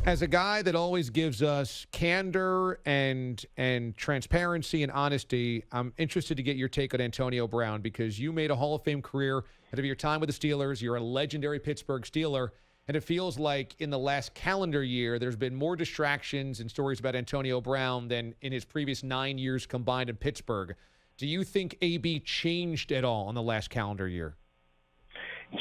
As a guy that always gives us candor and transparency and honesty, I'm interested to get your take on Antonio Brown because you made a Hall of Fame career out of your time with the Steelers. You're a legendary Pittsburgh Steeler, and it feels like in the last calendar year there's been more distractions and stories about Antonio Brown than in his previous 9 years combined in Pittsburgh. Do you think AB changed at all in the last calendar year?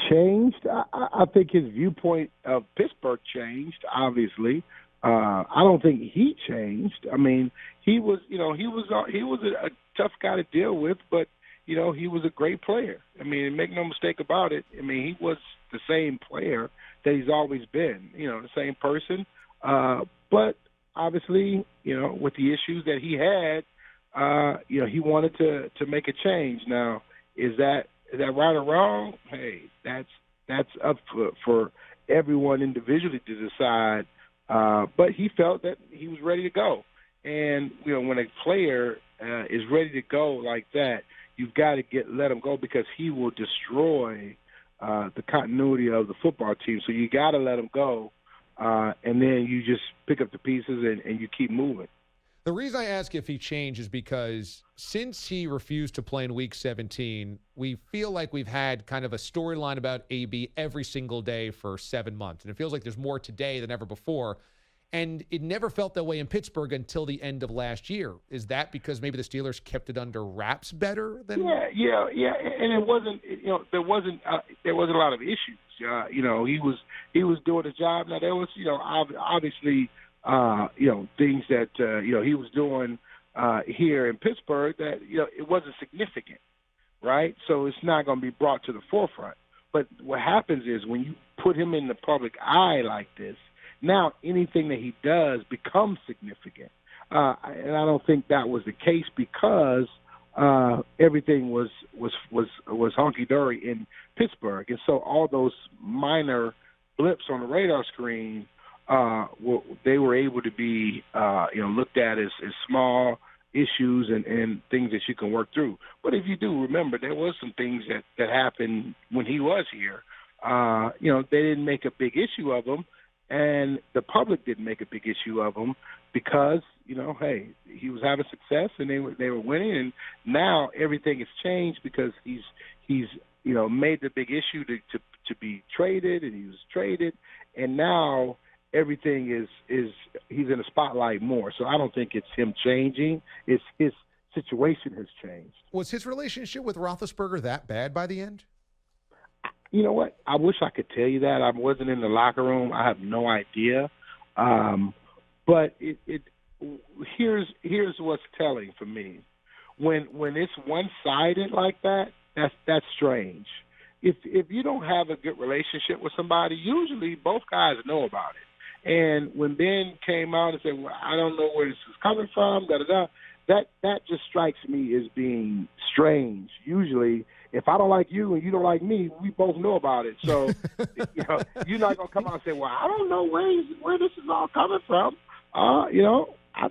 Changed. I think his viewpoint of Pittsburgh changed. Obviously, I don't think he changed. I mean, he was a tough guy to deal with, but he was a great player. I mean, make no mistake about it. I mean, he was the same player that he's always been. The same person. But obviously, with the issues that he had, he wanted to make a change. Now, is that right or wrong? Hey, that's up for everyone individually to decide. But he felt that he was ready to go. And, when a player is ready to go like that, you've got to let him go because he will destroy the continuity of the football team. So you got to let him go, and then you just pick up the pieces and you keep moving. The reason I ask if he changed is because since he refused to play in Week 17, we feel like we've had kind of a storyline about AB every single day for 7 months. And it feels like there's more today than ever before. And it never felt that way in Pittsburgh until the end of last year. Is that because maybe the Steelers kept it under wraps better than? Yeah. And it wasn't, there wasn't a lot of issues. He was doing his job. Now there was, obviously. Things that, he was doing here in Pittsburgh that, it wasn't significant, right? So it's not going to be brought to the forefront. But what happens is when you put him in the public eye like this, now anything that he does becomes significant. And I don't think that was the case because everything was hunky-dory in Pittsburgh. And so all those minor blips on the radar screen they were able to be, looked at as small issues and things that you can work through. But if you do remember, there was some things that happened when he was here. They didn't make a big issue of them, and the public didn't make a big issue of them because, hey, he was having success and they were winning, and now everything has changed because he's made the big issue to be traded, and he was traded, and now everything is he's in the spotlight more. So I don't think it's him changing. It's his situation has changed. Was his relationship with Roethlisberger that bad by the end? You know what? I wish I could tell you that. I wasn't in the locker room. I have no idea. But here's what's telling for me. When it's one-sided like that, that's strange. If you don't have a good relationship with somebody, usually both guys know about it. And when Ben came out and said, well, I don't know where this is coming from, that just strikes me as being strange. Usually, if I don't like you and you don't like me, we both know about it. So, you're not going to come out and say, well, I don't know where this is all coming from. I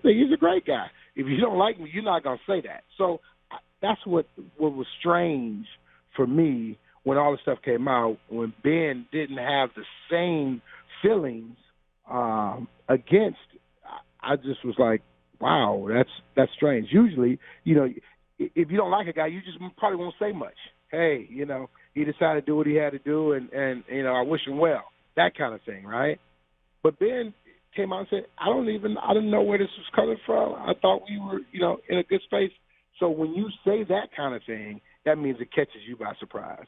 think he's a great guy. If you don't like me, you're not going to say that. So that's what was strange for me when all this stuff came out, when Ben didn't have the same feelings against. I just was like, wow, that's strange. Usually, if you don't like a guy, you just probably won't say much. Hey, he decided to do what he had to do, and I wish him well. That kind of thing, right? But Ben came out and said, I didn't know where this was coming from. I thought we were, in a good space. So when you say that kind of thing, that means it catches you by surprise.